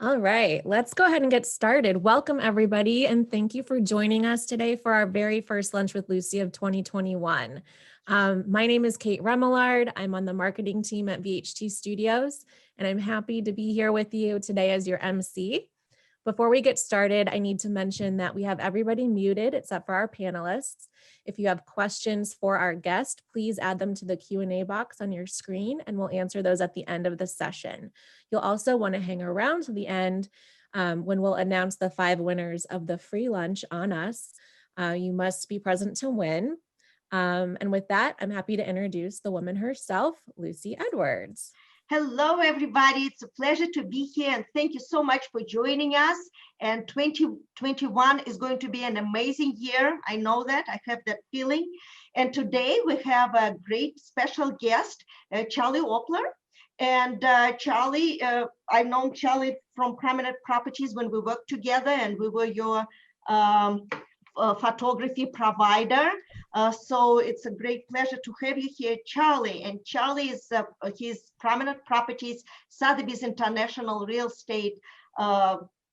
All right, let's go ahead and get started. Welcome, everybody, and thank you for joining us today for our very first Lunch with Lucy of 2021. My name is Kate Remillard. I'm on the marketing team at VHT Studios, and I'm happy to be here with you today as your MC. Before we get started, I need to mention that we have everybody muted except for our panelists. If you have questions for our guest, please add them to the Q&A box on your screen, and we'll answer those at the end of the session. You'll also want to hang around to the end when we'll announce the 5 winners of the free lunch on us. You must be present to win. And with that, I'm happy to introduce the woman herself, Lucy Edwards. Hello, everybody. It's a pleasure to be here, and thank you so much for joining us. And 2021 is going to be an amazing year. I know that. I have that feeling. And today we have a great special guest, Charlie Oppler. And Charlie, I've known Charlie from Prominent Properties when we worked together, and we were your photography provider. So it's a great pleasure to have you here, Charlie. And Charlie is his Prominent Properties, Sotheby's International Real Estate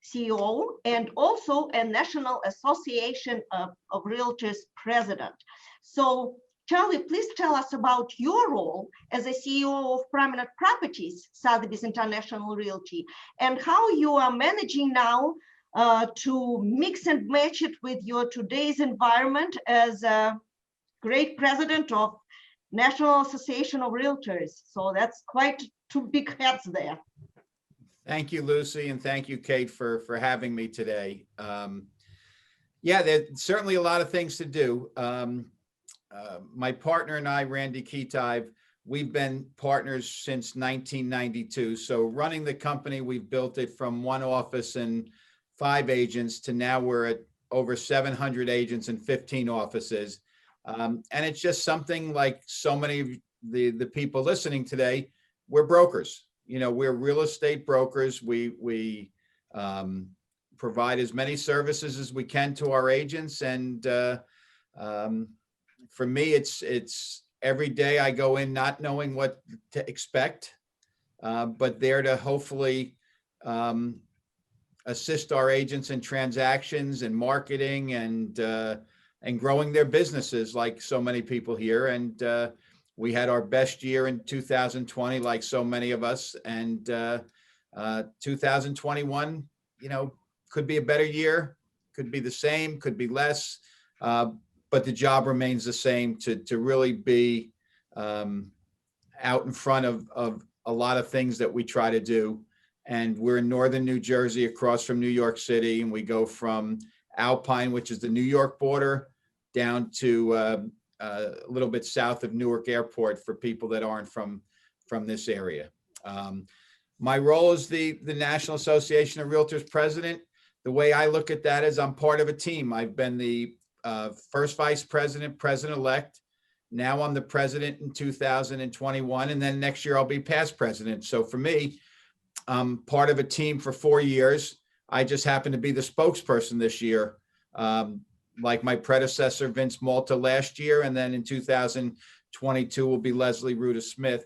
CEO, and also a National Association of Realtors president. So Charlie, please tell us about your role as a CEO of Prominent Properties, Sotheby's International Realty, and how you are managing now to mix and match it with your today's environment as a great president of National Association of Realtors. So that's quite 2 big hats there. Thank you, Lucy, and thank you, Kate, for having me today. Yeah, there's certainly a lot of things to do. My partner and I, Randy Keetive, we've been partners since 1992. So running the company, we've built it from 1 office and 5 agents to now we're at over 700 agents and 15 offices. And it's just something like so many of the people listening today, we're brokers. You know, we're real estate brokers. We provide as many services as we can to our agents. And for me, it's every day I go in not knowing what to expect, but there to hopefully assist our agents in transactions and marketing and growing their businesses like so many people here. And we had our best year in 2020, like so many of us. And 2021, you know, could be a better year, could be the same, could be less. But the job remains the same to really be out in front of a lot of things that we try to do. And we're in northern New Jersey, across from New York City, and we go from Alpine, which is the New York border, down to a little bit south of Newark Airport for people that aren't from this area. My role as the National Association of Realtors president, the way I look at that is I'm part of a team. I've been the first vice president, president-elect. Now I'm the president in 2021, and then next year I'll be past president. So for me, I'm part of a team for 4 years. I just happen to be the spokesperson this year, like my predecessor, Vince Malta, last year. And then in 2022 will be Leslie Ruda Smith,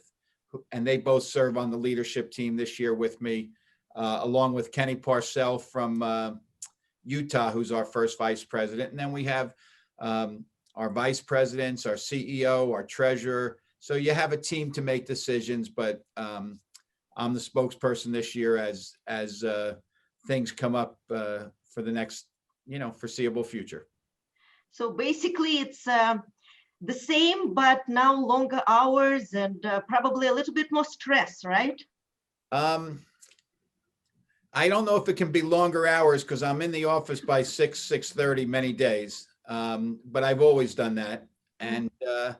and they both serve on the leadership team this year with me, along with Kenny Parcell from Utah, who's our first vice president. And then we have our vice presidents, our CEO, our treasurer. So you have a team to make decisions, but I'm the spokesperson this year as things come up for the next, foreseeable future. So basically it's the same, but now longer hours and probably a little bit more stress, right? I don't know if it can be longer hours because I'm in the office by 6:30 many days, but I've always done that. And, as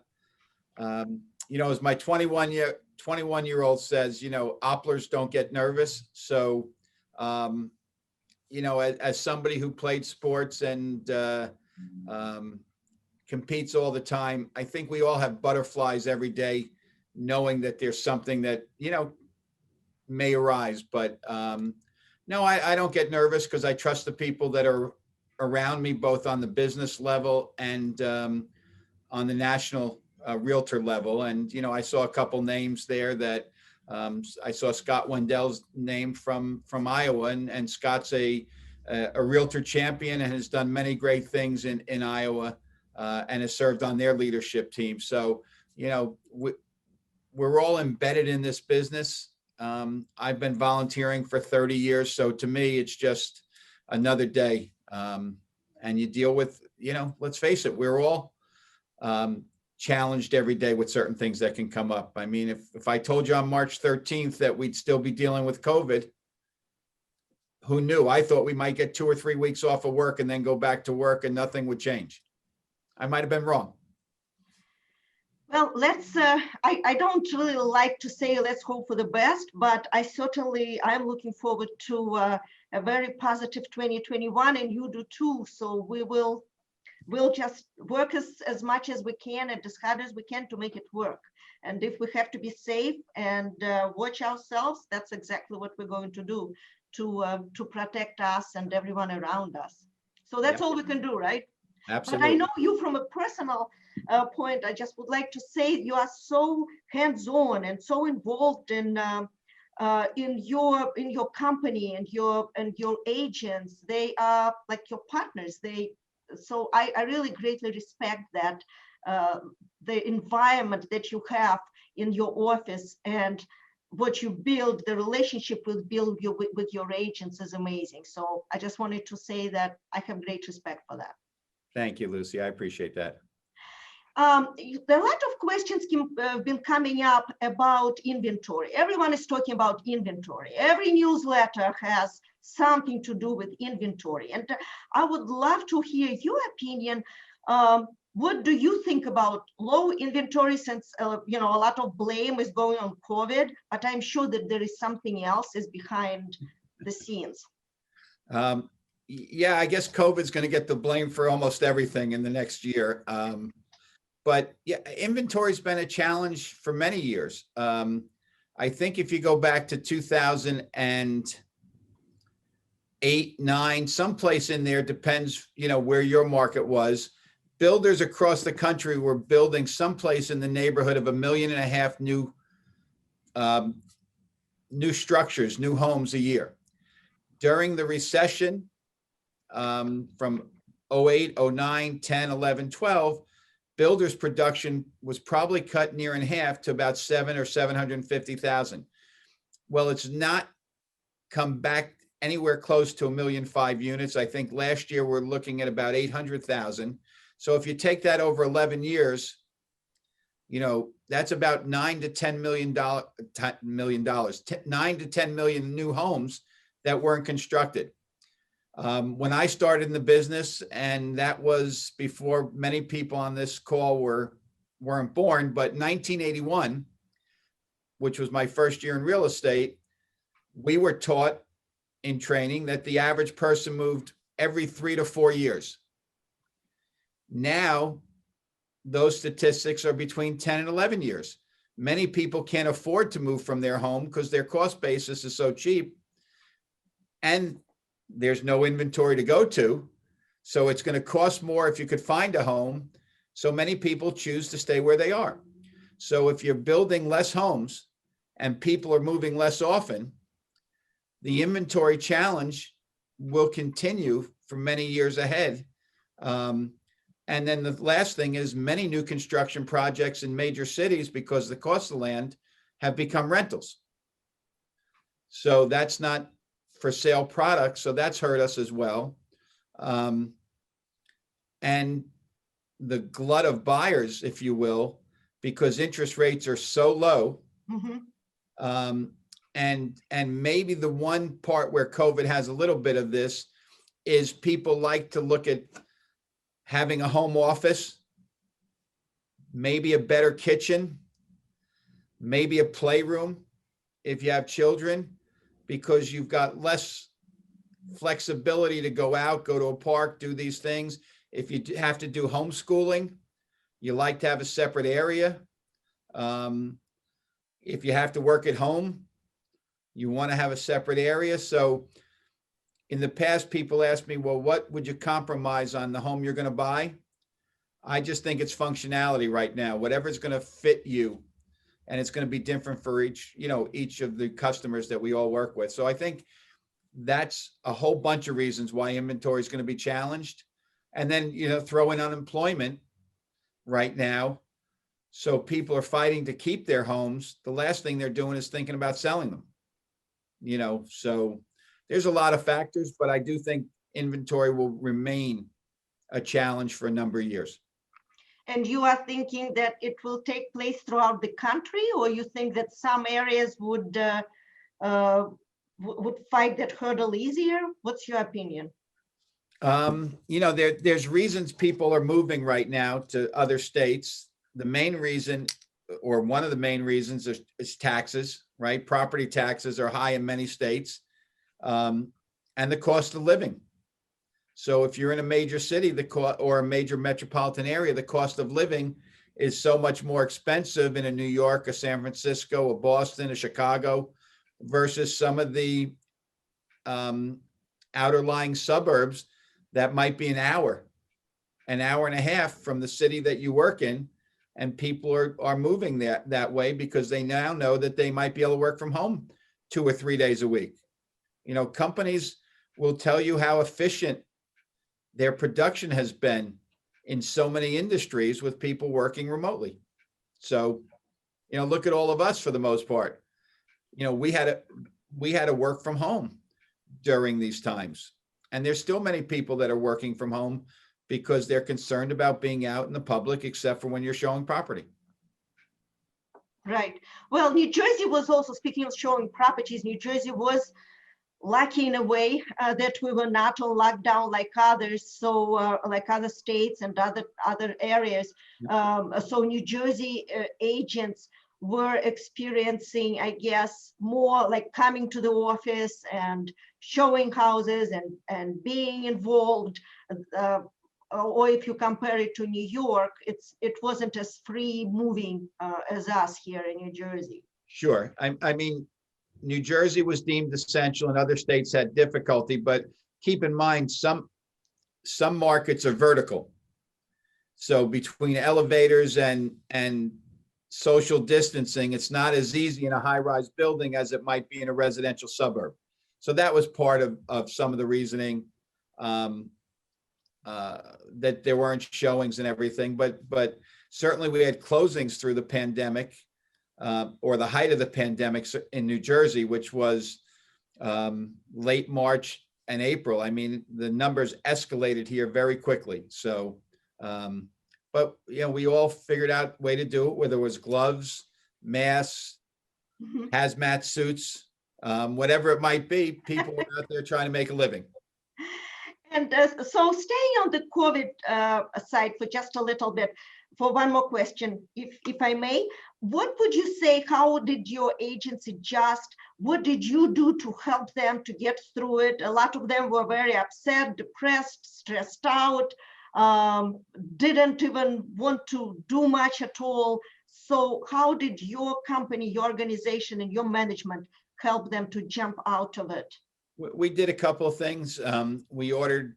my 21-year-old says, Opplers don't get nervous. So, as somebody who played sports and competes all the time, I think we all have butterflies every day, knowing that there's something that, may arise. But no, I don't get nervous because I trust the people that are around me, both on the business level and on the national realtor level. And, I saw a couple names there that I saw Scott Wendell's name from Iowa, and Scott's a realtor champion and has done many great things in Iowa, and has served on their leadership team. So, you know, we're all embedded in this business. I've been volunteering for 30 years. So to me, it's just another day. And you deal with, you know, let's face it, we're all challenged every day with certain things that can come up. I mean, if I told you on March 13th that we'd still be dealing with COVID, who knew? I thought we might get 2 or 3 weeks off of work and then go back to work and nothing would change. I might have been wrong. Well, I don't really like to say let's hope for the best, but I'm looking forward to a very positive 2021, and you do too. So we'll just work as much as we can and as hard as we can to make it work. And if we have to be safe and watch ourselves, that's exactly what we're going to do to protect us and everyone around us. So that's all we can do, right? Absolutely. But I know you from a personal point. I just would like to say you are so hands-on and so involved in your company and your agents. They are like your partners. So I really greatly respect that the environment that you have in your office and what you build, the relationship with your agents is amazing. So I just wanted to say that I have great respect for that. Thank you, Lucy. I appreciate that. A lot of questions have been coming up about inventory. Everyone is talking about inventory. Every newsletter has something to do with inventory. And I would love to hear your opinion. What do you think about low inventory, since you know, a lot of blame is going on COVID, but I'm sure that there is something else is behind the scenes. Yeah, I guess COVID's going to get the blame for almost everything in the next year. But yeah, inventory's been a challenge for many years. I think if you go back to 2008, 9, someplace in there, depends, you know, where your market was. Builders across the country were building someplace in the neighborhood of 1.5 million new structures, new homes a year. During the recession, from 08, 09, 10, 11, 12, builders production was probably cut near in half to about 700,000 or 750,000. Well, it's not come back anywhere close to 1.5 million units. I think last year we're looking at about 800,000. So if you take that over 11 years, you know, that's about $9 to $10 million, $9 to 10 million new homes that weren't constructed. When I started in the business, and that was before many people on this call weren't born, but 1981, which was my first year in real estate, we were taught in training that the average person moved every 3 to 4 years. Now, those statistics are between 10 and 11 years. Many people can't afford to move from their home because their cost basis is so cheap, and there's no inventory to go to. So it's going to cost more if you could find a home. So many people choose to stay where they are. So if you're building less homes and people are moving less often, the inventory challenge will continue for many years ahead. And then the last thing is many new construction projects in major cities, because the cost of land, have become rentals. So that's not for sale products. So that's hurt us as well. And the glut of buyers, if you will, because interest rates are so low. Mm-hmm. And maybe the one part where COVID has a little bit of this is people like to look at having a home office, maybe a better kitchen, maybe a playroom if you have children, because you've got less flexibility to go out, go to a park, do these things. If you have to do homeschooling, you like to have a separate area. If you have to work at home, you want to have a separate area. So in the past, people ask me, well, what would you compromise on the home you're going to buy? I just think it's functionality right now. Whatever's going to fit you and it's going to be different for each of the customers that we all work with. So I think that's a whole bunch of reasons why inventory is going to be challenged. And then, throw in unemployment right now. So people are fighting to keep their homes. The last thing they're doing is thinking about selling them, so there's a lot of factors, but I do think inventory will remain a challenge for a number of years. And you are thinking that it will take place throughout the country, or you think that some areas would fight that hurdle easier? What's your opinion? There's reasons people are moving right now to other states. The main reason, or one of the main reasons, is taxes, right? Property taxes are high in many states, and the cost of living. So if you're in a major city, or a major metropolitan area, the cost of living is so much more expensive in a New York, a San Francisco, a Boston, a Chicago, versus some of the outerlying suburbs that might be an hour and a half from the city that you work in. And people are moving that way because they now know that they might be able to work from home 2 or 3 days a week. Companies will tell you how efficient their production has been in so many industries with people working remotely. So, look at all of us for the most part. We had to work from home during these times. And there's still many people that are working from home because they're concerned about being out in the public, except for when you're showing property. Right. Well, New Jersey was also, speaking of showing properties, New Jersey was lucky in a way that we were not on lockdown like others, so like other states and other areas. So New Jersey agents were experiencing, I guess, more like coming to the office and showing houses and being involved. Or if you compare it to New York, it wasn't as free moving as us here in New Jersey. Sure. I mean, New Jersey was deemed essential and other states had difficulty, but keep in mind, some markets are vertical. So between elevators and social distancing, it's not as easy in a high-rise building as it might be in a residential suburb. So that was part of some of the reasoning, that there weren't showings and everything, but certainly we had closings through the pandemic, or the height of the pandemic in New Jersey, which was late March and April. I mean, the numbers escalated here very quickly. So, but we all figured out a way to do it, whether it was gloves, masks, hazmat suits, whatever it might be. People were out there trying to make a living. And so staying on the COVID side for just a little bit, for one more question, if I may, what would you say, how did your agency adjust? What did you do to help them to get through it? A lot of them were very upset, depressed, stressed out, didn't even want to do much at all. So how did your company, your organization, and your management help them to jump out of it? We did a couple of things. We ordered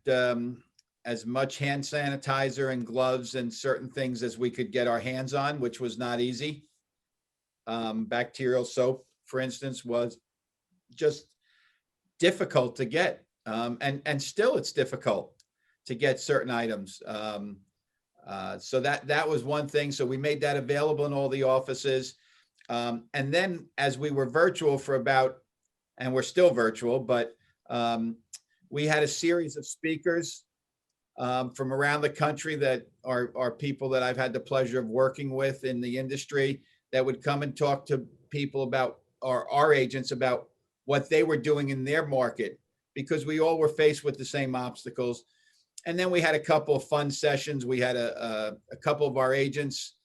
as much hand sanitizer and gloves and certain things as we could get our hands on, which was not easy. Bacterial soap, for instance, was just difficult to get. And still it's difficult to get certain items. So that was one thing. So we made that available in all the offices. And then as we were virtual for about, and we're still virtual, but we had a series of speakers from around the country that are people that I've had the pleasure of working with in the industry that would come and talk to people about, our agents, about what they were doing in their market, because we all were faced with the same obstacles. And then we had a couple of fun sessions. We had a couple of our agents,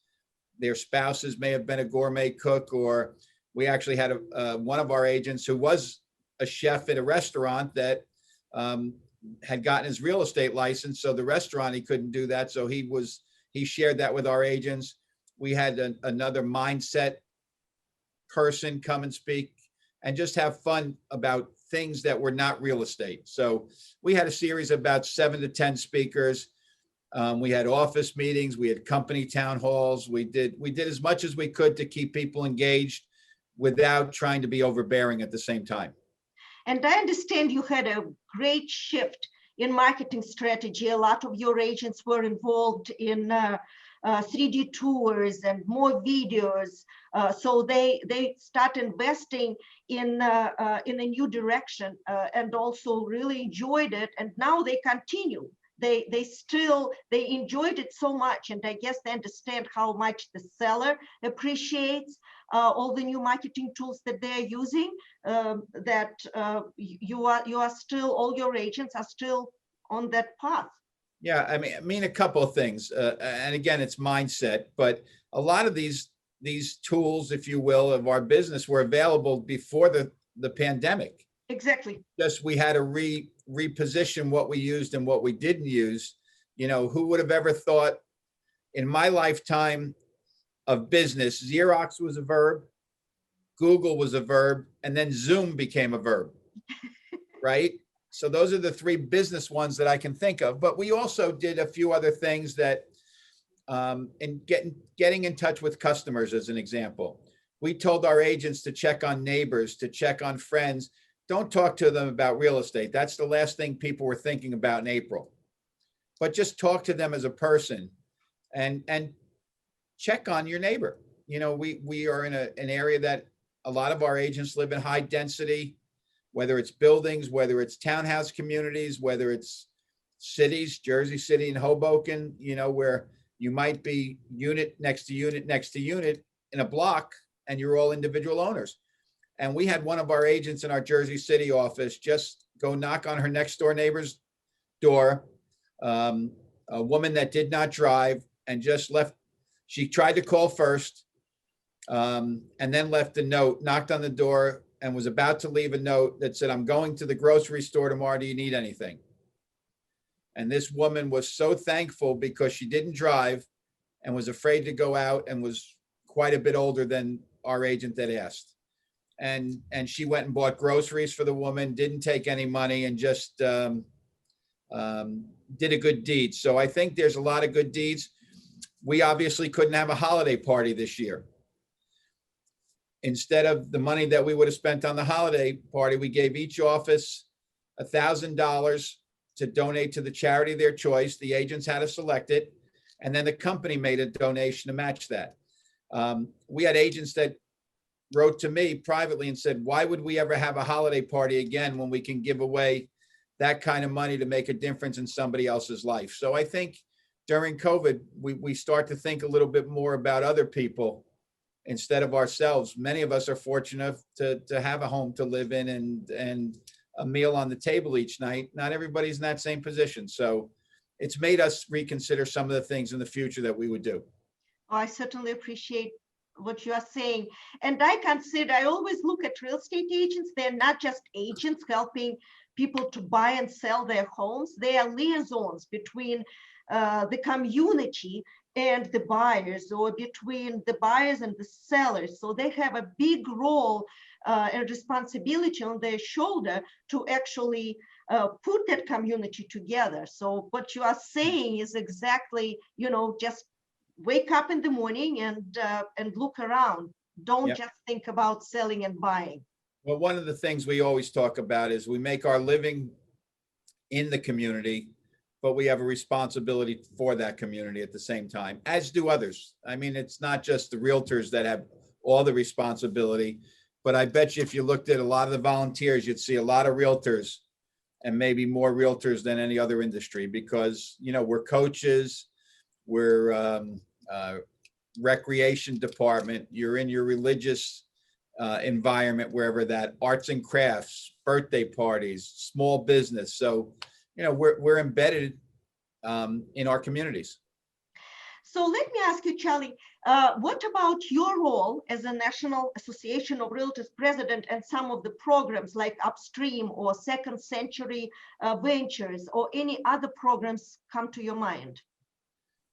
their spouses may have been a gourmet cook, or we actually had one of our agents who was a chef at a restaurant that had gotten his real estate license. So the restaurant, he couldn't do that. So he shared that with our agents. We had another mindset person come and speak and just have fun about things that were not real estate. So we had a series of about 7 to 10 speakers. We had office meetings, we had company town halls. We did as much as we could to keep people engaged without trying to be overbearing at the same time. And I understand you had a great shift in marketing strategy. A lot of your agents were involved in 3D tours and more videos. So they start investing in a new direction and also really enjoyed it. And now they continue. They enjoyed it so much, and I guess they understand how much the seller appreciates all the new marketing tools that they're using. That you are still, all your agents are still on that path. Yeah, I mean a couple of things, and again, it's mindset. But a lot of these tools, if you will, of our business were available before the pandemic. Exactly. Just we had to reposition what we used and what we didn't use. You know, who would have ever thought in my lifetime of business, Xerox was a verb, Google was a verb, and then Zoom became a verb, right? So those are the three business ones that I can think of. But we also did a few other things that, in getting in touch with customers, as an example. We told our agents to check on neighbors, to check on friends. Don't talk to them about real estate. That's the last thing people were thinking about in April. But just talk to them as a person and check on your neighbor. You know, we are in an area that a lot of our agents live in high density, whether it's buildings, whether it's townhouse communities, whether it's cities, Jersey City and Hoboken, you know, where you might be unit next to unit next to unit in a block and you're all individual owners. And we had one of our agents in our Jersey City office just go knock on her next door neighbor's door, a woman that did not drive, and just left. She tried to call first, and then left a note, knocked on the door, and was about to leave a note that said, "I'm going to the grocery store tomorrow. Do you need anything?" And this woman was so thankful because she didn't drive and was afraid to go out and was quite a bit older than our agent that asked. And she went and bought groceries for the woman, didn't take any money, and just did a good deed. So I think there's a lot of good deeds. We obviously couldn't have a holiday party this year. Instead of the money that we would have spent on the holiday party, we gave each office $1,000 to donate to the charity of their choice. The agents had to select it, and then the company made a donation to match that. We had agents that wrote to me privately and said, "Why would we ever have a holiday party again when we can give away that kind of money to make a difference in somebody else's life?" So I think during COVID, we start to think a little bit more about other people instead of ourselves. Many of us are fortunate to have a home to live in and a meal on the table each night. Not everybody's in that same position. So it's made us reconsider some of the things in the future that we would do. Oh, I certainly appreciate what you are saying. And I always look at real estate agents. They're not just agents helping people to buy and sell their homes. They are liaisons between the community and the buyers, or between the buyers and the sellers. So they have a big role and responsibility on their shoulder to actually put that community together. So what you are saying is exactly, you know, just wake up in the morning and look around. Don't Yep. just think about selling and buying. Well, one of the things we always talk about is we make our living in the community, but we have a responsibility for that community at the same time, as do others. I mean, it's not just the realtors that have all the responsibility, but I bet you if you looked at a lot of the volunteers, you'd see a lot of realtors, and maybe more realtors than any other industry, because, you know, we're coaches, we're recreation department, you're in your religious environment, wherever that, arts and crafts, birthday parties, small business. So, you know, we're embedded in our communities. So let me ask you, Charlie, what about your role as a National Association of Realtors president and some of the programs like Upstream or Second Century Ventures, or any other programs come to your mind?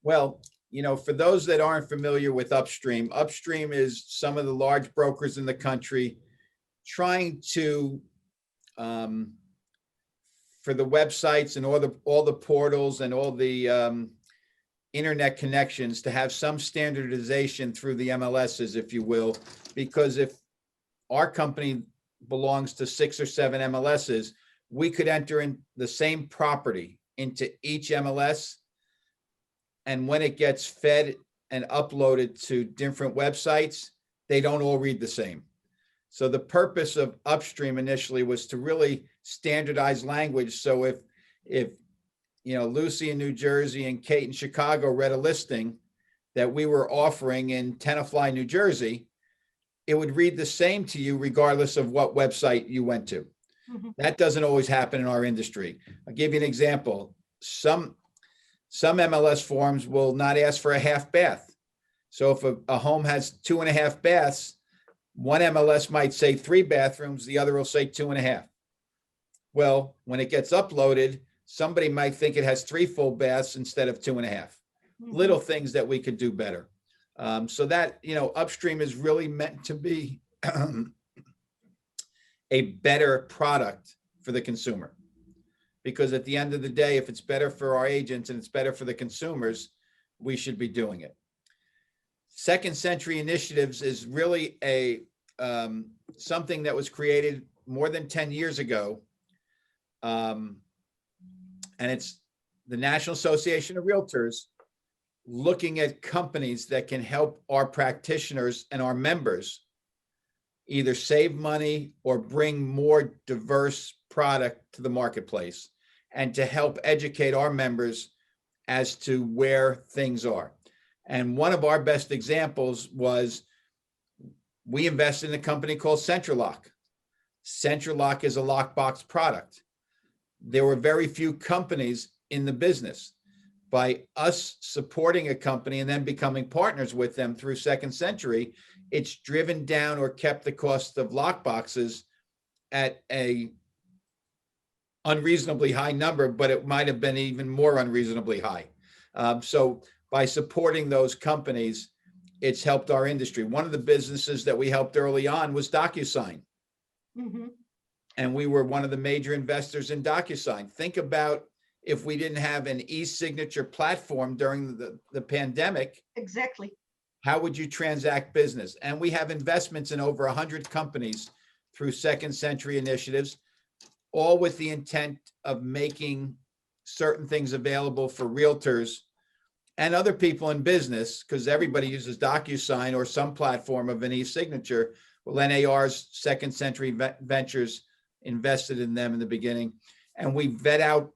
Well, you know, for those that aren't familiar with Upstream, Upstream is some of the large brokers in the country trying to, for the websites and all the portals and all the internet connections to have some standardization through the MLSs, if you will, because if our company belongs to 6 or 7 MLSs, we could enter in the same property into each MLS. And when it gets fed and uploaded to different websites, they don't all read the same. So the purpose of Upstream initially was to really standardize language. So if Lucy in New Jersey and Kate in Chicago read a listing that we were offering in Tenafly, New Jersey, it would read the same to you regardless of what website you went to. Mm-hmm. That doesn't always happen in our industry. I'll give you an example. Some MLS forms will not ask for a half bath. So if a home has 2.5 baths, one MLS might say 3 bathrooms, the other will say 2.5. Well, when it gets uploaded, somebody might think it has 3 full baths instead of 2.5. Mm-hmm. Little things that we could do better. So that, Upstream is really meant to be a better product for the consumer. Because at the end of the day, if it's better for our agents and it's better for the consumers, we should be doing it. Second Century Initiatives is really something that was created more than 10 years ago. And it's the National Association of Realtors looking at companies that can help our practitioners and our members either save money or bring more diverse product to the marketplace, and to help educate our members as to where things are. And one of our best examples was we invested in a company called CentralLock. CentralLock is a lockbox product. There were very few companies in the business. By us supporting a company and then becoming partners with them through Second Century, it's driven down or kept the cost of lockboxes at a unreasonably high number, but it might have been even more unreasonably high. So by supporting those companies, it's helped our industry. One of the businesses that we helped early on was DocuSign. Mm-hmm. And we were one of the major investors in DocuSign. Think about if we didn't have an e-signature platform during the pandemic. Exactly. How would you transact business? And we have investments in over 100 companies through Second Century Initiatives, all with the intent of making certain things available for realtors and other people in business, because everybody uses DocuSign or some platform of an e-signature. Well, NAR's Second Century Ventures invested in them in the beginning, and we vet out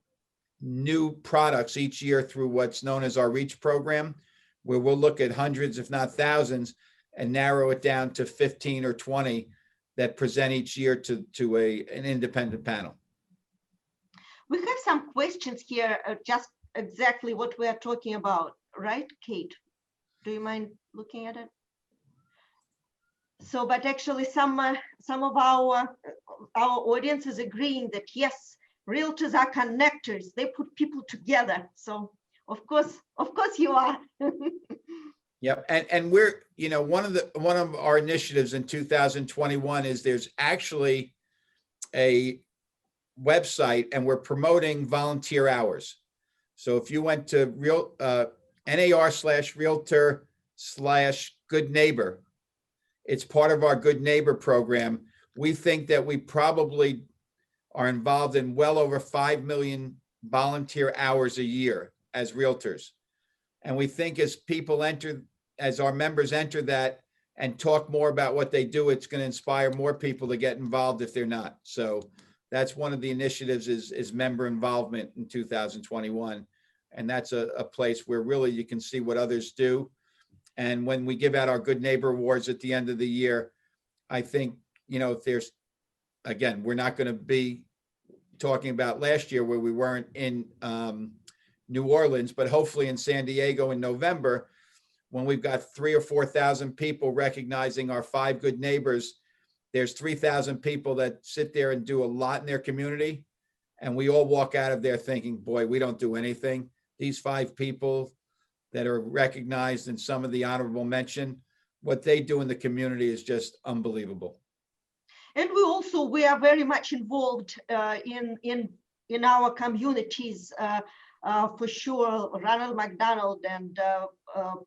new products each year through what's known as our REACH program, where we'll look at hundreds, if not thousands, and narrow it down to 15 or 20 that present each year to an independent panel. We have some questions here, just exactly what we are talking about, right, Kate? Do you mind looking at it? So, but actually some of our audience is agreeing that yes, realtors are connectors. They put people together. So of course you are. Yep. And we're, one of our initiatives in 2021 is there's actually a website, and we're promoting volunteer hours. So if you went to NAR/realtor/good neighbor, it's part of our Good Neighbor program. We think that we probably are involved in well over 5 million volunteer hours a year as realtors. And we think as our members enter that and talk more about what they do, it's going to inspire more people to get involved if they're not. So that's one of the initiatives is member involvement in 2021. And that's a place where really you can see what others do. And when we give out our Good Neighbor Awards at the end of the year, I think, there's, again, we're not going to be talking about last year where we weren't in New Orleans, but hopefully in San Diego in November, when we've got 3,000 or 4,000 people recognizing our 5 good neighbors, there's 3,000 people that sit there and do a lot in their community. And we all walk out of there thinking, boy, we don't do anything. These 5 people that are recognized in some of the honorable mention, what they do in the community is just unbelievable. And we are very much involved in our communities. for sure, Ronald McDonald and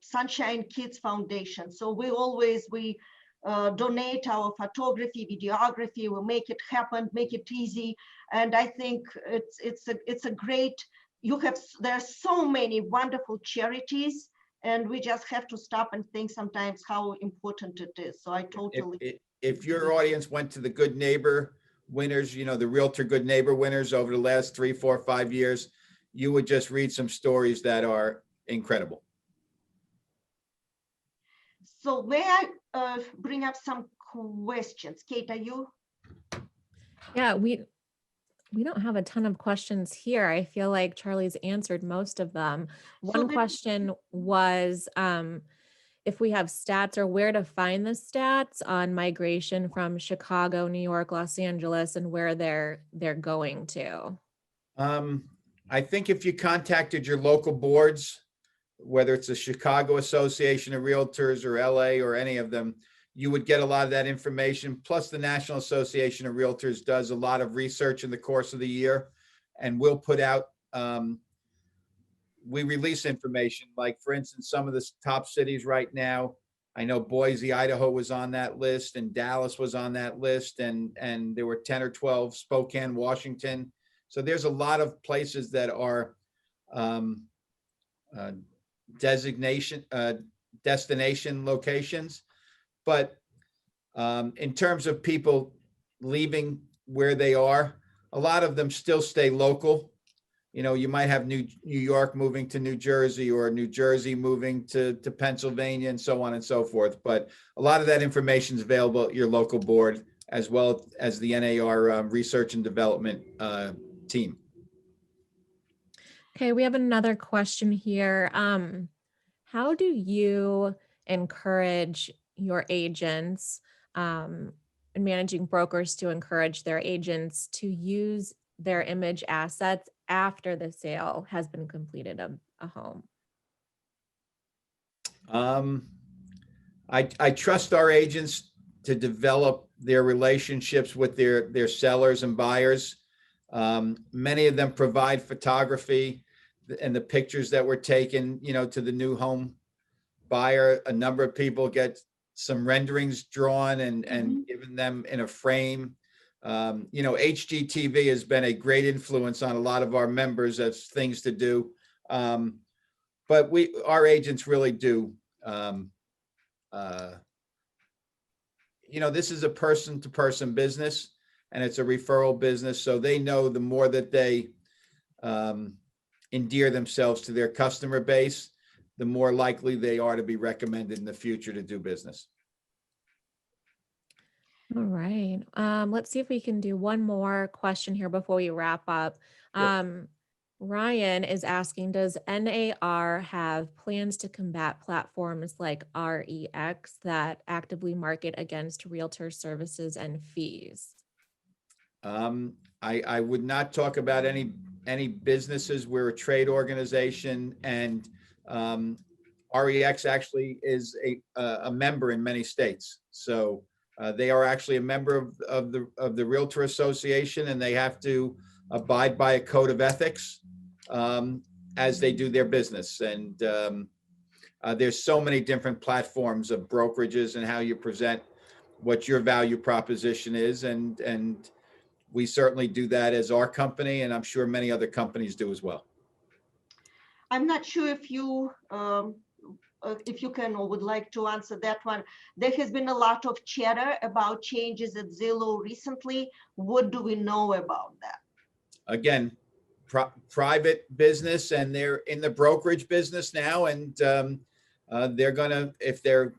Sunshine Kids Foundation. So we donate our photography, videography, we make it happen, make it easy. And I think it's a great, there are so many wonderful charities, and we just have to stop and think sometimes how important it is. So I totally. If your audience went to the Good Neighbor winners, the Realtor Good Neighbor winners over the last 3, 4, 5 years, you would just read some stories that are incredible. So may I bring up some questions? Kate, are you? Yeah, we don't have a ton of questions here. I feel like Charlie's answered most of them. One question was if we have stats or where to find the stats on migration from Chicago, New York, Los Angeles, and where they're going to. I think if you contacted your local boards, whether it's the Chicago Association of Realtors or LA or any of them, you would get a lot of that information. Plus the National Association of Realtors does a lot of research in the course of the year, and we'll put out, we release information, like for instance, some of the top cities right now. I know Boise, Idaho was on that list, and Dallas was on that list, and there were 10 or 12, Spokane, Washington. So there's a lot of places that are destination locations. But in terms of people leaving where they are, a lot of them still stay local. You might have New York moving to New Jersey, or New Jersey moving to Pennsylvania, and so on and so forth. But a lot of that information is available at your local board, as well as the NAR research and development team. Okay, we have another question here. How do you encourage your agents and managing brokers to encourage their agents to use their image assets after the sale has been completed of a home? I trust our agents to develop their relationships with their sellers and buyers. Many of them provide photography and the pictures that were taken, to the new home buyer. A number of people get some renderings drawn and given them in a frame. HGTV has been a great influence on a lot of our members as things to do. But our agents really do. This is a person-to-person business, and it's a referral business. So they know the more that they endear themselves to their customer base, the more likely they are to be recommended in the future to do business. All right. Let's see if we can do one more question here before we wrap up. Sure. Ryan is asking, does NAR have plans to combat platforms like REX that actively market against realtor services and fees? I would not talk about any businesses. We're a trade organization, and REX actually is a member in many states. So they are actually a member of the Realtor Association, and they have to abide by a code of ethics as they do their business. And there's so many different platforms of brokerages and how you present what your value proposition is, and we certainly do that as our company, and I'm sure many other companies do as well. I'm not sure if you can or would like to answer that one. There has been a lot of chatter about changes at Zillow recently. What do we know about that? Again, private business, and they're in the brokerage business now, and they're gonna, if they're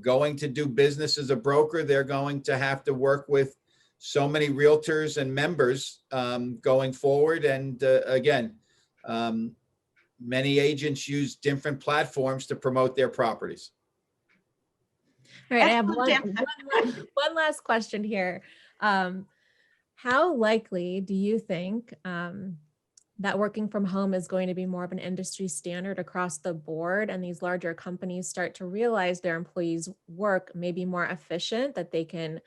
going to do business as a broker, they're going to have to work with so many realtors and members going forward. And again, many agents use different platforms to promote their properties. All right, I have one last question here. How likely do you think that working from home is going to be more of an industry standard across the board, and these larger companies start to realize their employees' work may be more efficient, that they can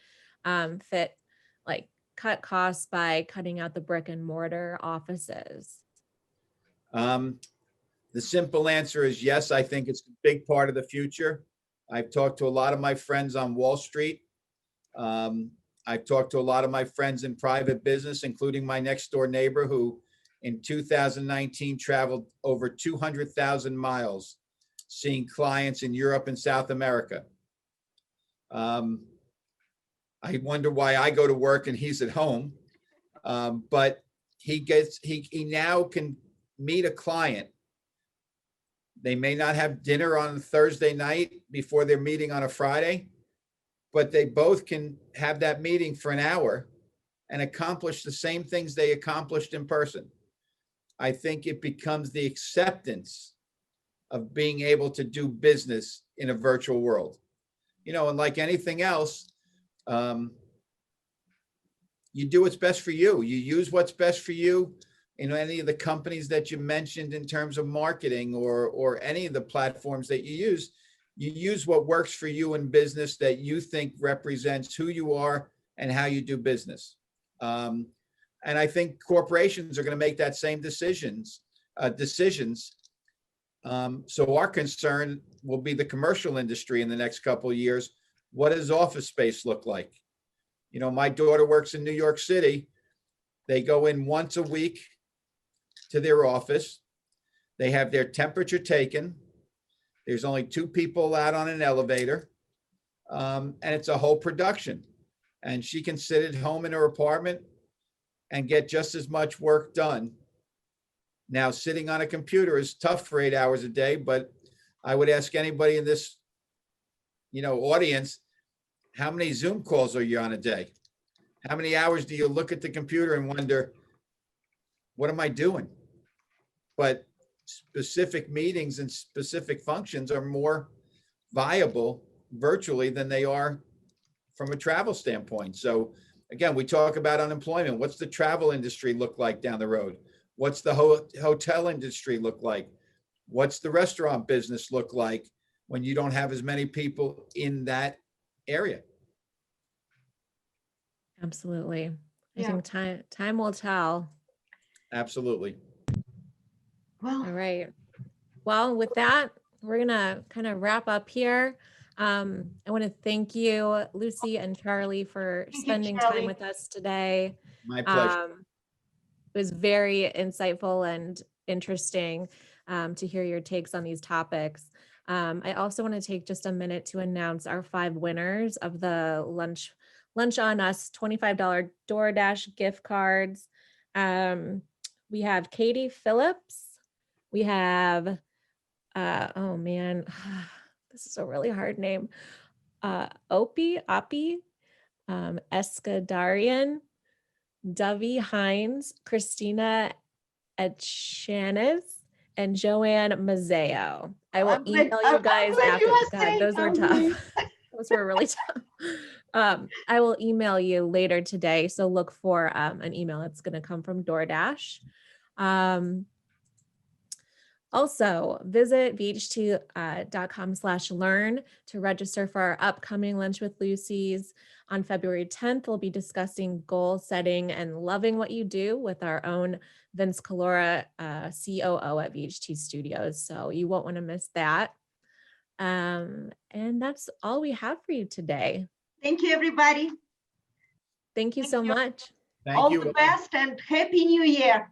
cut costs by cutting out the brick and mortar offices? The simple answer is yes, I think it's a big part of the future. I've talked to a lot of my friends on Wall Street. I've talked to a lot of my friends in private business, including my next door neighbor who in 2019 traveled over 200,000 miles seeing clients in Europe and South America. I wonder why I go to work and he's at home. But he now can meet a client. They may not have dinner on Thursday night before their meeting on a Friday, but they both can have that meeting for an hour and accomplish the same things they accomplished in person. I think it becomes the acceptance of being able to do business in a virtual world. You know, and like anything else, you do what's best for you. You use what's best for you. You know, any of the companies that you mentioned in terms of marketing or any of the platforms that you use what works for you in business that you think represents who you are and how you do business. And I think corporations are going to make that same decisions. So our concern will be the commercial industry in the next couple of years. What does office space look like? You know, my daughter works in New York City. They go in once a week to their office. They have their temperature taken. There's only 2 people out on an elevator. And it's a whole production. And she can sit at home in her apartment and get just as much work done. Now, sitting on a computer is tough for 8 hours a day, but I would ask anybody in this, you know, audience, how many Zoom calls are you on a day? How many hours do you look at the computer and wonder, what am I doing? But specific meetings and specific functions are more viable virtually than they are from a travel standpoint. So again, we talk about unemployment. What's the travel industry look like down the road? What's the hotel industry look like? What's the restaurant business look like when you don't have as many people in that area? Absolutely. I Yeah. think time will tell. Absolutely. Well, All right. Well, with that, we're gonna kind of wrap up here. I want to thank you, Lucy and Charlie, for Thank you, spending Charlie. time with us today. My pleasure. It was very insightful and interesting to hear your takes on these topics. I also want to take just a minute to announce our 5 winners of the Lunch on Us $25 DoorDash gift cards. We have Katie Phillips. We have, oh man, this is a really hard name. Oppie, Eskadarian, Dovey Hines, Christina Etchanis, and Joanne Mazzeo. I will email you guys after. God, those were tough. Those were really tough. I will email you later today. So look for an email. It's going to come from DoorDash. Also, visit vht.com/learn to register for our upcoming Lunch with Lucy's. On February 10th, we'll be discussing goal setting and loving what you do with our own Vince Calora, COO at VHT Studios. So you won't want to miss that. And that's all we have for you today. thank you, everybody. Thank you so much. Thank All you. the best and Happy New Year.